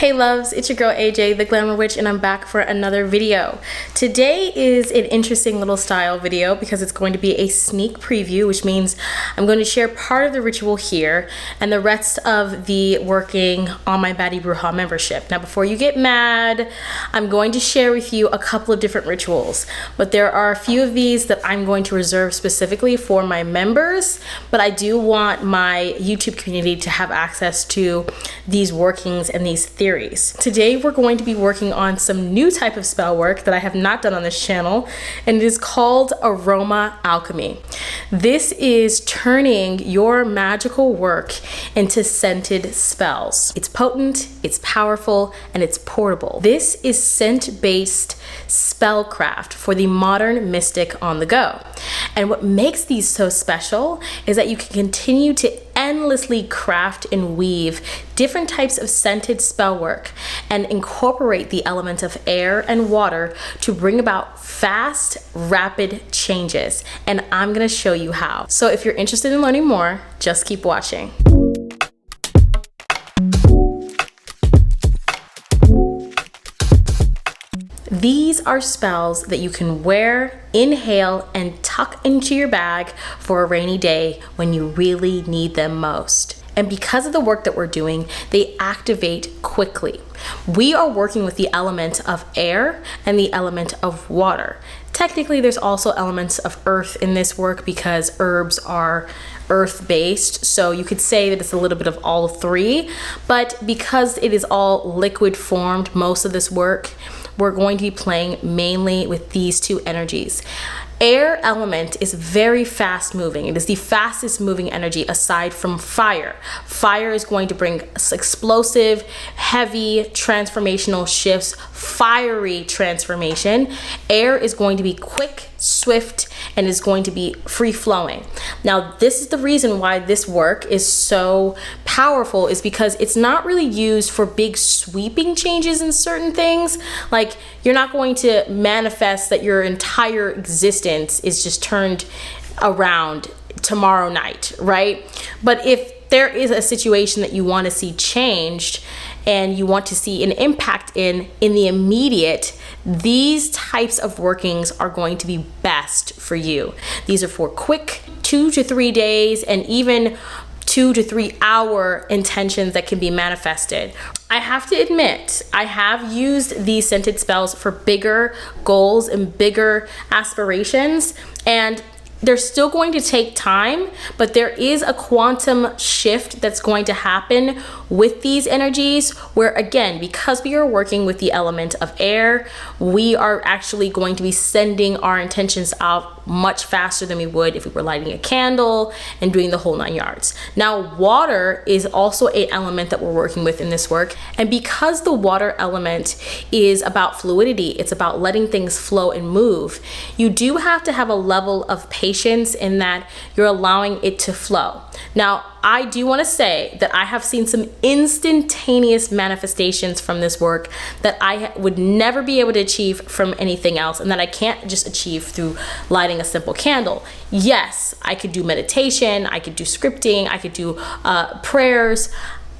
Hey loves, it's your girl AJ, the Glamour Witch, and I'm back for another video. Today is an interesting little style video because it's going to be a sneak preview, which means I'm going to share part of the ritual here and the rest of the working on my Baddie Bruja membership. Now, before you get mad, I'm going to share with you a couple of different rituals, but there are a few of these that I'm going to reserve specifically for my members, but I do want my YouTube community to have access to these workings and these theories. Today we're going to be working on some new type of spell work that I have not done on this channel, and it is called Aroma Alchemy. This is turning your magical work into scented spells. It's potent, it's powerful, and it's portable. This is scent-based spellcraft for the modern mystic on the go. And what makes these so special is that you can continue to endlessly craft and weave different types of scented spell work and incorporate the element of air and water to bring about fast, rapid changes. And I'm gonna show you how. So if you're interested in learning more, just keep watching. These are spells that you can wear, inhale, and tuck into your bag for a rainy day when you really need them most. And because of the work that we're doing, they activate quickly. We are working with the element of air and the element of water. Technically, there's also elements of earth in this work because herbs are earth-based, so you could say that it's a little bit of all three, but because it is all liquid formed, most of this work, we're going to be playing mainly with these two energies. Air element is very fast moving. It is the fastest moving energy aside from fire. Fire is going to bring explosive, heavy, transformational shifts, fiery transformation. Air is going to be quick, swift, and is going to be free flowing. Now, this is the reason why this work is so powerful, is because it's not really used for big sweeping changes in certain things. Like, you're not going to manifest that your entire existence is just turned around tomorrow night, right? But if there is a situation that you want to see changed and you want to see an impact in the immediate, these types of workings are going to be best for you. These are for quick 2 to 3 days and even 2 to 3 hour intentions that can be manifested. I have to admit, I have used these scented spells for bigger goals and bigger aspirations, and they're still going to take time, but there is a quantum shift that's going to happen with these energies where, again, because we are working with the element of air, we are actually going to be sending our intentions out much faster than we would if we were lighting a candle and doing the whole 9 yards. Now, water is also an element that we're working with in this work. And because the water element is about fluidity, it's about letting things flow and move, you do have to have a level of patience in that you're allowing it to flow. Now, I do want to say that I have seen some instantaneous manifestations from this work that I would never be able to achieve from anything else, and that I can't just achieve through lighting a simple candle. Yes, I could do meditation, I could do scripting, I could do prayers.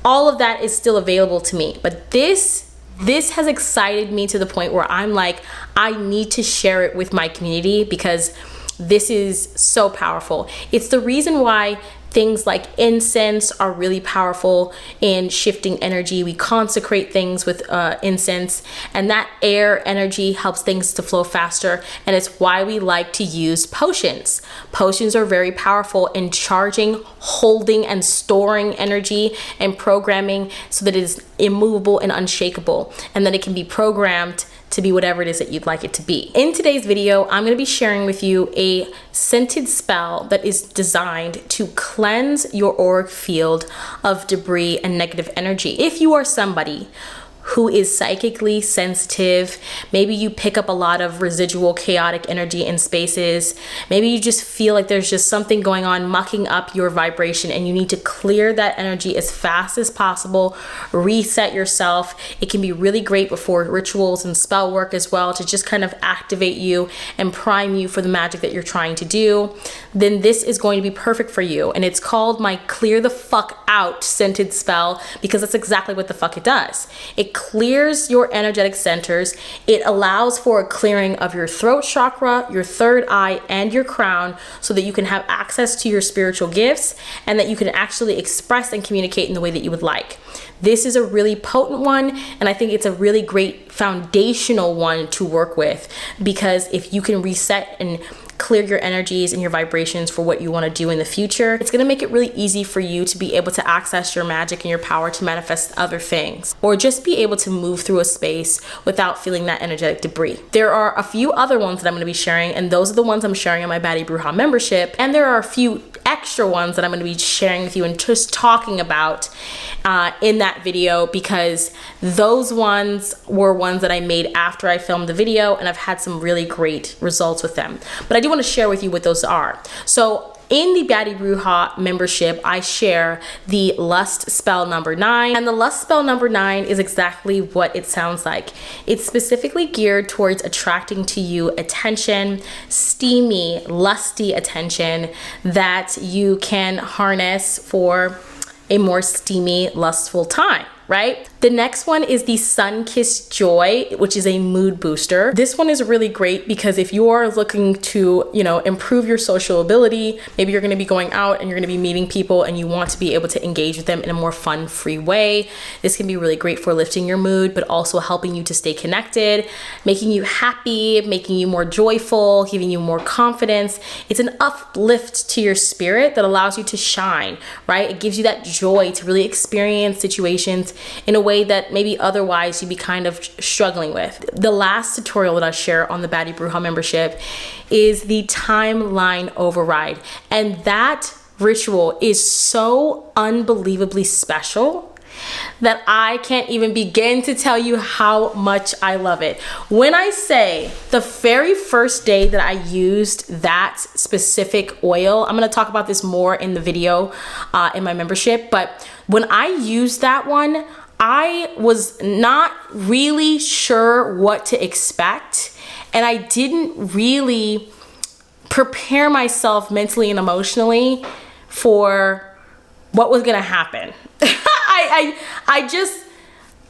All of that is still available to me, but this has excited me to the point where I'm like, I need to share it with my community because this is so powerful. It's the reason why things like incense are really powerful in shifting energy. We consecrate things with incense, and that air energy helps things to flow faster, and it's why we like to use potions. Potions are very powerful in charging, holding, and storing energy and programming so that it is immovable and unshakable, and that it can be programmed to be whatever it is that you'd like it to be. In today's video, I'm going to be sharing with you a scented spell that is designed to cleanse your auric field of debris and negative energy. If you are somebody who is psychically sensitive, maybe you pick up a lot of residual chaotic energy in spaces, maybe you just feel like there's just something going on mucking up your vibration and you need to clear that energy as fast as possible, reset yourself. It can be really great before rituals and spell work as well to just kind of activate you and prime you for the magic that you're trying to do. Then this is going to be perfect for you. And it's called my Clear the Fuck Out scented spell because that's exactly what the fuck it does. It It clears your energetic centers. It allows for a clearing of your throat chakra, your third eye, and your crown, so that you can have access to your spiritual gifts and that you can actually express and communicate in the way that you would like. This is a really potent one, and I think it's a really great foundational one to work with, because if you can reset and clear your energies and your vibrations for what you want to do in the future, it's going to make it really easy for you to be able to access your magic and your power to manifest other things, or just be able to move through a space without feeling that energetic debris. There are a few other ones that I'm going to be sharing, and those are the ones I'm sharing in my Baddie Bruja membership, and there are a few extra ones that I'm going to be sharing with you and just talking about in that video, because those ones were ones that I made after I filmed the video, and I've had some really great results with them. But I do want to share with you what those are. So in the Baddie Bruja membership, I share the Lust Spell number 9, and the Lust Spell number 9 is exactly what it sounds like. It's specifically geared towards attracting to you attention, steamy, lusty attention that you can harness for a more steamy, lustful time, right? The next one is the Sun-Kissed Joy, which is a mood booster. This one is really great because if you're looking to, improve your social ability, maybe you're going to be going out and you're going to be meeting people and you want to be able to engage with them in a more fun, free way. This can be really great for lifting your mood, but also helping you to stay connected, making you happy, making you more joyful, giving you more confidence. It's an uplift to your spirit that allows you to shine, right? It gives you that joy to really experience situations in a way that maybe otherwise you'd be kind of struggling with. The last tutorial that I share on the Baddie Bruja membership is the timeline override. And that ritual is so unbelievably special that I can't even begin to tell you how much I love it. When I say the very first day that I used that specific oil, I'm going to talk about this more in the video in my membership, but when I used that one, I was not really sure what to expect, and I didn't really prepare myself mentally and emotionally for what was gonna happen.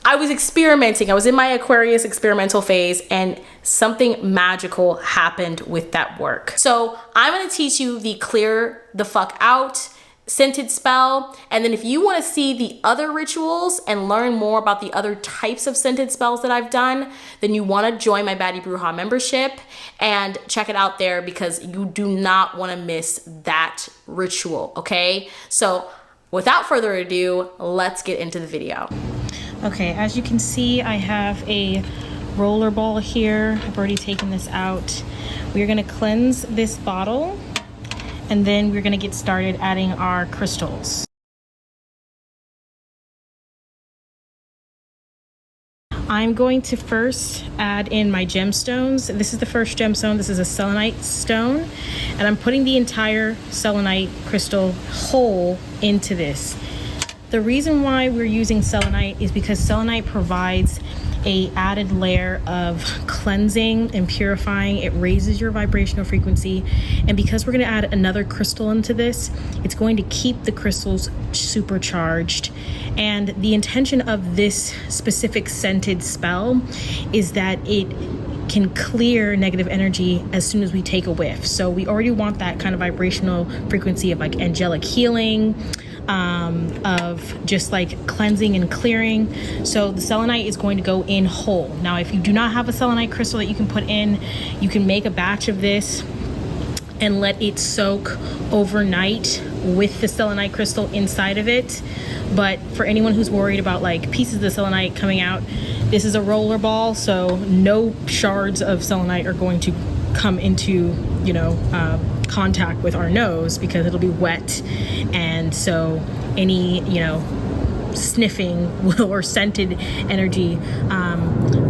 I was experimenting. I was in my Aquarius experimental phase, and something magical happened with that work. So I'm gonna teach you the Clear the Fuck Out scented spell, and then if you want to see the other rituals and learn more about the other types of scented spells that I've done, then you want to join my Baddie Bruja membership and check it out there, because you do not want to miss that ritual. Okay, so without further ado, let's get into the video. Okay, as you can see, I have a roller ball here. I've already taken this out. We're going to cleanse this bottle, and then we're going to get started adding our crystals. I'm going to first add in my gemstones. This is the first gemstone. This is a selenite stone, and I'm putting the entire selenite crystal whole into this. The reason why we're using selenite is because selenite provides a added layer of cleansing and purifying. It raises your vibrational frequency, and because we're going to add another crystal into this, it's going to keep the crystals supercharged. And the intention of this specific scented spell is that it can clear negative energy as soon as we take a whiff. So we already want that kind of vibrational frequency of like angelic healing, of just like cleansing and clearing. So the selenite is going to go in whole. Now, if you do not have a selenite crystal that you can put in, you can make a batch of this and let it soak overnight with the selenite crystal inside of it. But for anyone who's worried about like pieces of the selenite coming out, this is a roller ball, so no shards of selenite are going to come into, contact with our nose, because it'll be wet, and so any sniffing or scented energy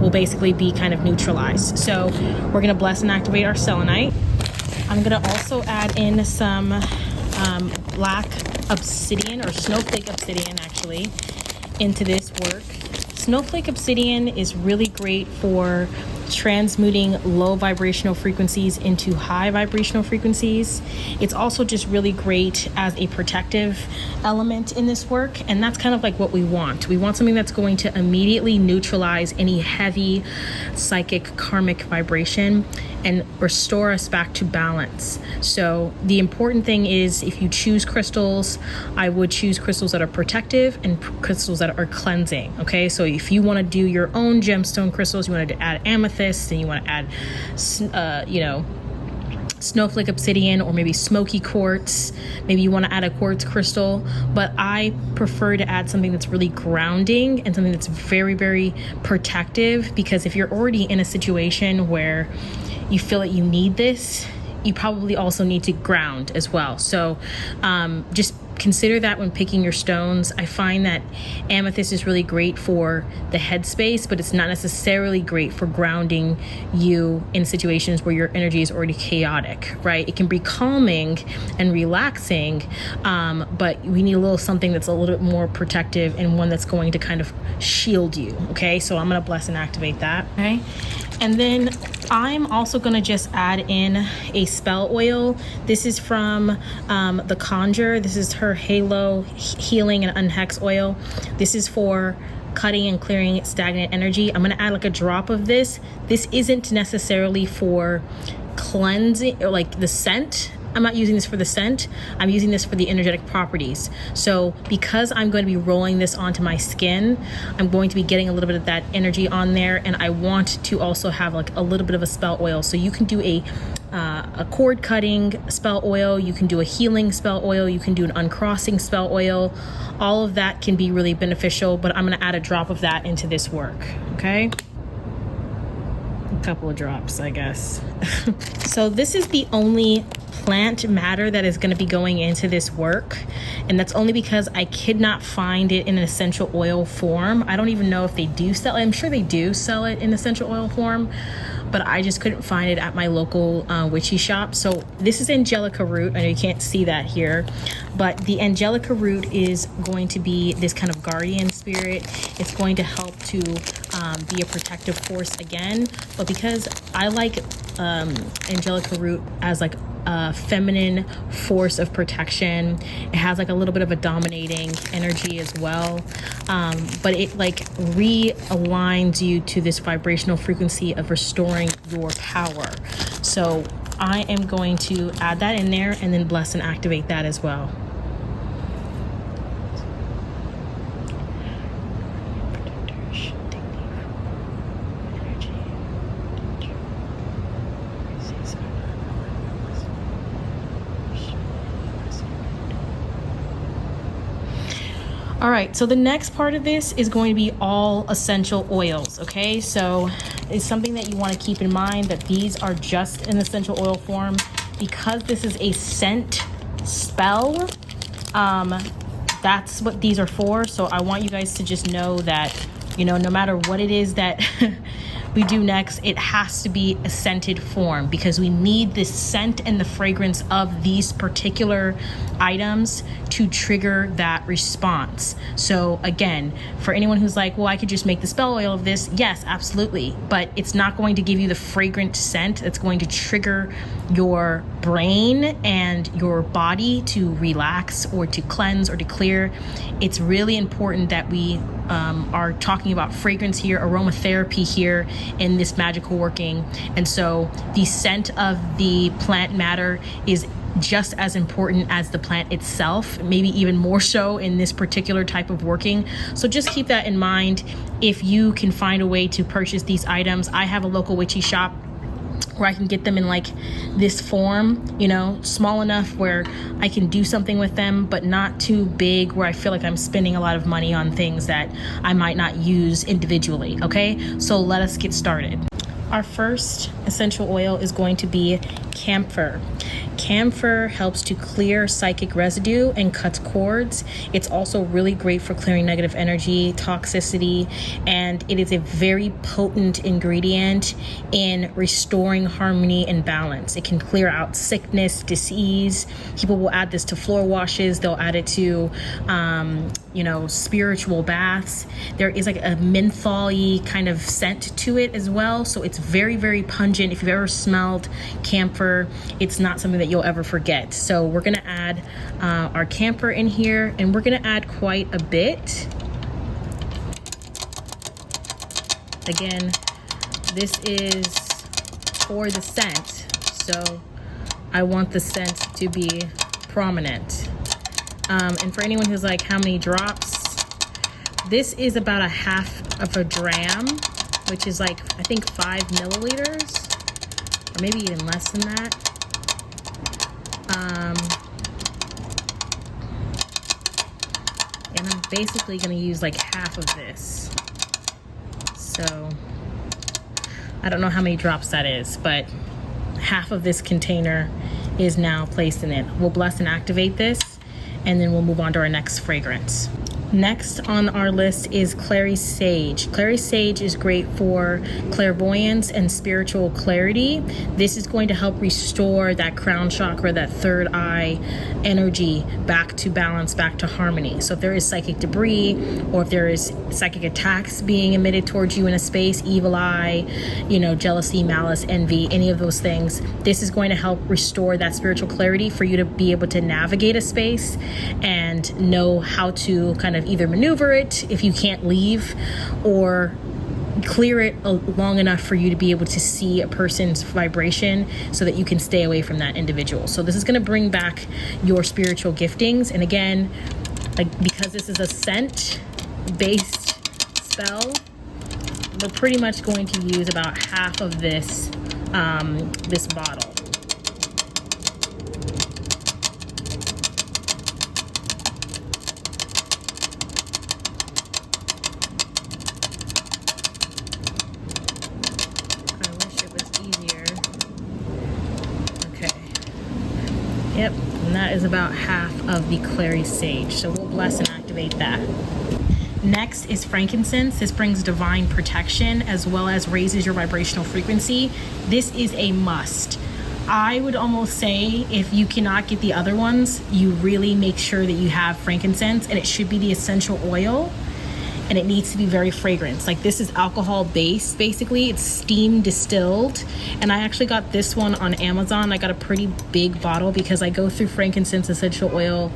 will basically be kind of neutralized. So we're gonna bless and activate our selenite. I'm gonna also add in some black obsidian, or snowflake obsidian actually, into this work. Snowflake obsidian is really great for transmuting low vibrational frequencies into high vibrational frequencies. It's also just really great as a protective element in this work, and that's kind of like what we want. We want something that's going to immediately neutralize any heavy psychic karmic vibration and restore us back to balance. So the important thing is, if you choose crystals, I would choose crystals that are protective and crystals that are cleansing. Okay, so if you want to do your own gemstone crystals, you want to add amethyst, and you want to add snowflake obsidian, or maybe smoky quartz, maybe you want to add a quartz crystal, but I prefer to add something that's really grounding and something that's very, very protective, because if you're already in a situation where you feel that you need this, you probably also need to ground as well. So just consider that when picking your stones. I find that amethyst is really great for the headspace, but it's not necessarily great for grounding you in situations where your energy is already chaotic, right? It can be calming and relaxing, but we need a little something that's a little bit more protective and one that's going to kind of shield you, okay? So I'm gonna bless and activate that, okay? And then I'm also gonna just add in a spell oil. This is from The Conjure. This is her Halo Healing and Unhex oil. This is for cutting and clearing stagnant energy. I'm gonna add like a drop of this. This isn't necessarily for cleansing or like the scent. I'm not using this for the scent. I'm using this for the energetic properties. So because I'm going to be rolling this onto my skin, I'm going to be getting a little bit of that energy on there, and I want to also have like a little bit of a spell oil. So you can do a cord cutting spell oil, you can do a healing spell oil, you can do an uncrossing spell oil. All of that can be really beneficial, but I'm going to add a drop of that into this work, okay? A couple of drops, I guess. So this is the only plant matter that is going to be going into this work, and that's only because I could not find it in an essential oil form. I don't even know if they do sell it. I'm sure they do sell it in essential oil form, but I just couldn't find it at my local witchy shop. So this is Angelica root. I know you can't see that here, but the Angelica root is going to be this kind of guardian spirit. It's going to help to be a protective force again, but because I like Angelica root as like a feminine force of protection, it has like a little bit of a dominating energy as well, but it like realigns you to this vibrational frequency of restoring your power. So I am going to add that in there and then bless and activate that as well. All right, so the next part of this is going to be all essential oils, okay? So it's something that you want to keep in mind that these are just in essential oil form. Because this is a scent spell, that's what these are for. So I want you guys to just know that, you know, no matter what it is that we do next, it has to be a scented form, because we need the scent and the fragrance of these particular items to trigger that response. So again, for anyone who's like, well, I could just make the spell oil of this, yes, absolutely, but it's not going to give you the fragrant scent that's going to trigger your brain and your body to relax or to cleanse or to clear. It's really important that we are talking about fragrance here, aromatherapy here in this magical working. And so the scent of the plant matter is just as important as the plant itself, maybe even more so in this particular type of working. So just keep that in mind if you can find a way to purchase these items. I have a local witchy shop where I can get them in like this form, you know, small enough where I can do something with them, but not too big where I feel like I'm spending a lot of money on things that I might not use individually, okay? So let us get started. Our first essential oil is going to be camphor. Camphor helps to clear psychic residue and cuts cords. It's also really great for clearing negative energy, toxicity, and it is a very potent ingredient in restoring harmony and balance. It can clear out sickness, disease. People will add this to floor washes. They'll add it to, spiritual baths. There is like a menthol-y kind of scent to it as well. So it's very, very pungent. If you've ever smelled camphor, it's not something that you'll ever forget. So we're gonna add our camphor in here, and we're gonna add quite a bit. Again, this is for the scent, so I want the scent to be prominent. And for anyone who's like, how many drops? This is about 1/2 gram, which is like, I think 5 milliliters, or maybe even less than that. And I'm basically gonna use like half of this. So I don't know how many drops that is, but half of this container is now placed in it. We'll bless and activate this, and then we'll move on to our next fragrance. Next on our list is Clary Sage. Clary Sage is great for clairvoyance and spiritual clarity. This is going to help restore that crown chakra, that third eye energy back to balance, back to harmony. So if there is psychic debris, or if there is psychic attacks being emitted towards you in a space, evil eye, jealousy, malice, envy, any of those things, this is going to help restore that spiritual clarity for you to be able to navigate a space and know how to kind of either maneuver it if you can't leave, or clear it long enough for you to be able to see a person's vibration so that you can stay away from that individual. So this is going to bring back your spiritual giftings. And again, because this is a scent based spell, we're pretty much going to use about half of this this bottle. Yep, and that is about half of the Clary Sage. So we'll bless and activate that. Next is frankincense. This brings divine protection as well as raises your vibrational frequency. This is a must. I would almost say if you cannot get the other ones, you really make sure that you have frankincense, and it should be the essential oil. And it needs to be very fragrant. Like, this is alcohol based, basically. It's steam distilled. And I actually got this one on Amazon. I got a pretty big bottle because I go through frankincense essential oil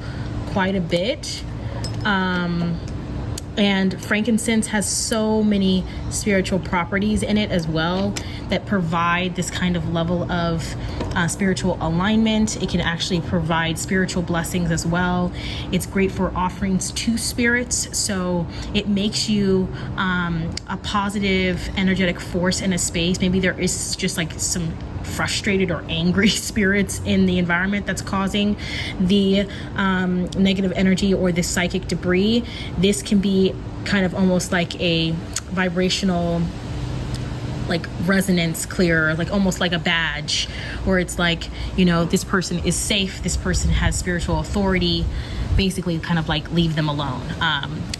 quite a bit. And frankincense has so many spiritual properties in it as well that provide this kind of level of spiritual alignment. It can actually provide spiritual blessings as well. It's great for offerings to spirits, so it makes you a positive energetic force in a space. Maybe there is just like some frustrated or angry spirits in the environment that's causing the negative energy or the psychic debris. This can be kind of almost like a vibrational resonance clearer, almost like a badge, where it's like, this person is safe, this person has spiritual authority, basically kind of leave them alone.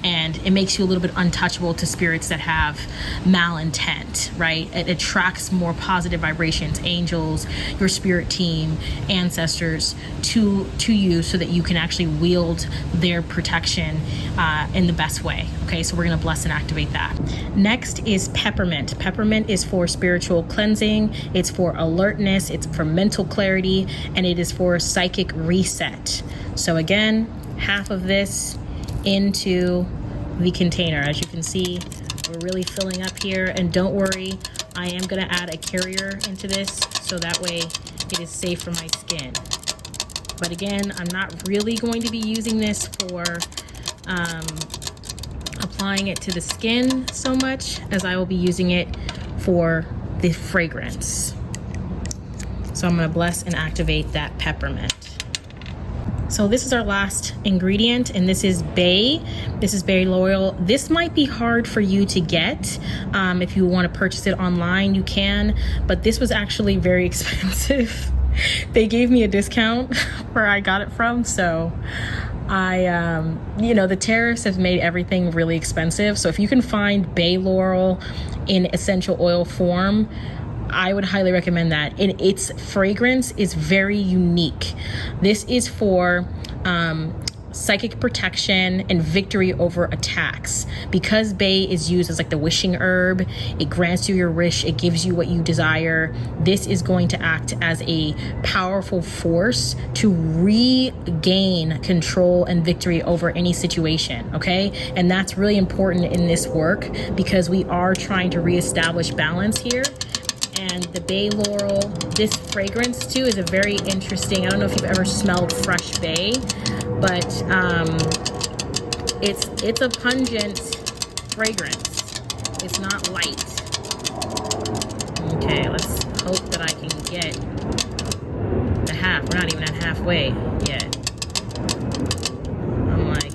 And it makes you a little bit untouchable to spirits that have malintent, right? It attracts more positive vibrations, angels, your spirit team, ancestors to you, so that you can actually wield their protection in the best way. Okay, so we're gonna bless and activate that. Next is peppermint. Peppermint is for spiritual cleansing, it's for alertness, it's for mental clarity, and it is for psychic reset. So again, half of this into the container. As you can see, we're really filling up here, and don't worry, I am going to add a carrier into this so that way it is safe for my skin. But again, I'm not really going to be using this for applying it to the skin so much as I will be using it for the fragrance. So I'm going to bless and activate that peppermint. So this is our last ingredient, and this is bay. This is bay oil. This might be hard for you to get. If you want to purchase it online, you can, but this was actually very expensive. They gave me a discount where I got it from, so the tariffs have made everything really expensive. So if you can find bay laurel in essential oil form, I would highly recommend that. Its fragrance is very unique. This is for psychic protection and victory over attacks. Because Bay is used as like the wishing herb, it grants you your wish, it gives you what you desire. This is going to act as a powerful force to regain control and victory over any situation, okay? And that's really important in this work because we are trying to reestablish balance here. And the bay laurel, this fragrance too is a very interesting, I don't know if you've ever smelled fresh bay, but it's a pungent fragrance. It's not light. Okay, let's hope that I can get the half. We're not even at halfway yet. I'm like,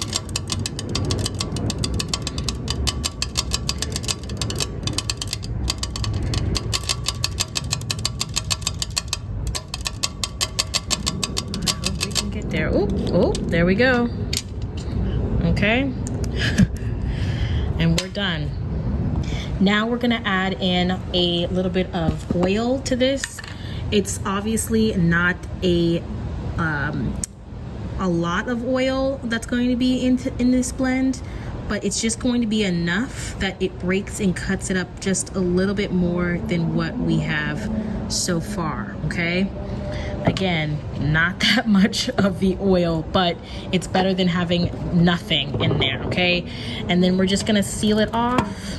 there. Oh, there we go. Okay. And we're done. Now we're gonna add in a little bit of oil to this. It's obviously not a lot of oil that's going to be in this blend, but it's just going to be enough that it breaks and cuts it up just a little bit more than what we have so far, okay? Again, not that much of the oil, but it's better than having nothing in there, okay? And then we're just gonna seal it off,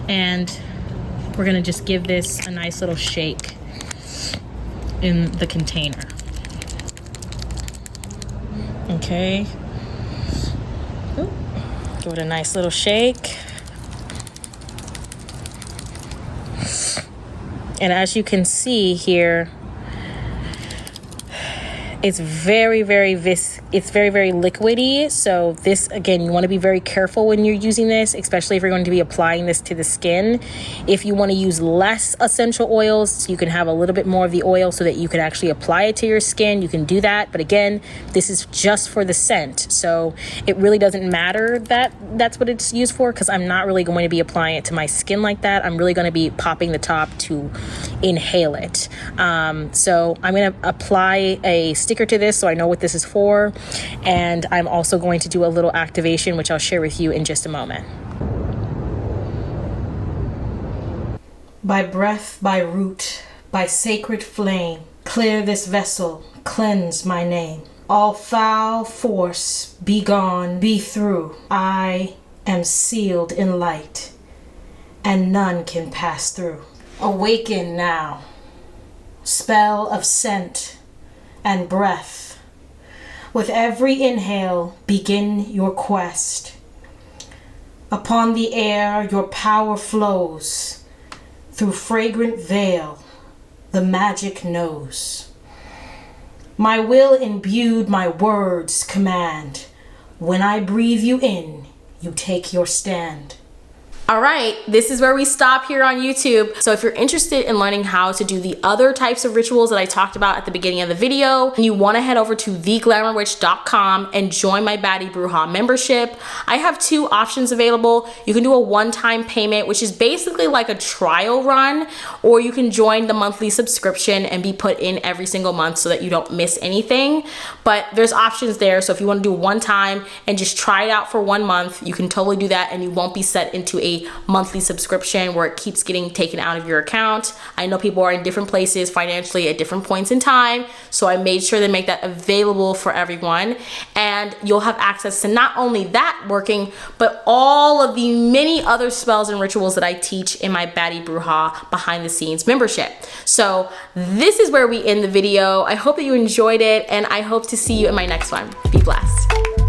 and we're gonna just give this a nice little shake in the container. Okay. Ooh. Give it a nice little shake. And as you can see here, it's very, very liquidy. So this, again, you want to be very careful when you're using this, especially if you're going to be applying this to the skin. If you want to use less essential oils, you can have a little bit more of the oil so that you can actually apply it to your skin. You can do that. But again, this is just for the scent. So it really doesn't matter that that's what it's used for, because I'm not really going to be applying it to my skin like that. I'm really going to be popping the top to inhale it. So I'm going to apply a sticker to this so I know what this is for, and I'm also going to do a little activation which I'll share with you in just a moment. By breath, by root, by sacred flame, clear this vessel, cleanse my name. All foul force be gone, be through. I am sealed in light, and none can pass through. Awaken now, spell of scent and breath. With every inhale, begin your quest. Upon the air, your power flows. Through fragrant veil, the magic knows. My will imbued, my words command. When I breathe you in, you take your stand. All right, this is where we stop here on YouTube. So if you're interested in learning how to do the other types of rituals that I talked about at the beginning of the video, and you want to head over to theglamourwitch.com and join my Baddie Bruja membership, I have two options available. You can do a one-time payment, which is basically like a trial run, or you can join the monthly subscription and be put in every single month so that you don't miss anything. But there's options there. So if you want to do one time and just try it out for 1 month, you can totally do that, and you won't be set into a monthly subscription where it keeps getting taken out of your account. I know people are in different places financially at different points in time, so I made sure to make that available for everyone, and you'll have access to not only that working, but all of the many other spells and rituals that I teach in my Baddie Bruja behind the scenes membership. So this is where we end the video. I hope that you enjoyed it, and I hope to see you in my next one. Be blessed.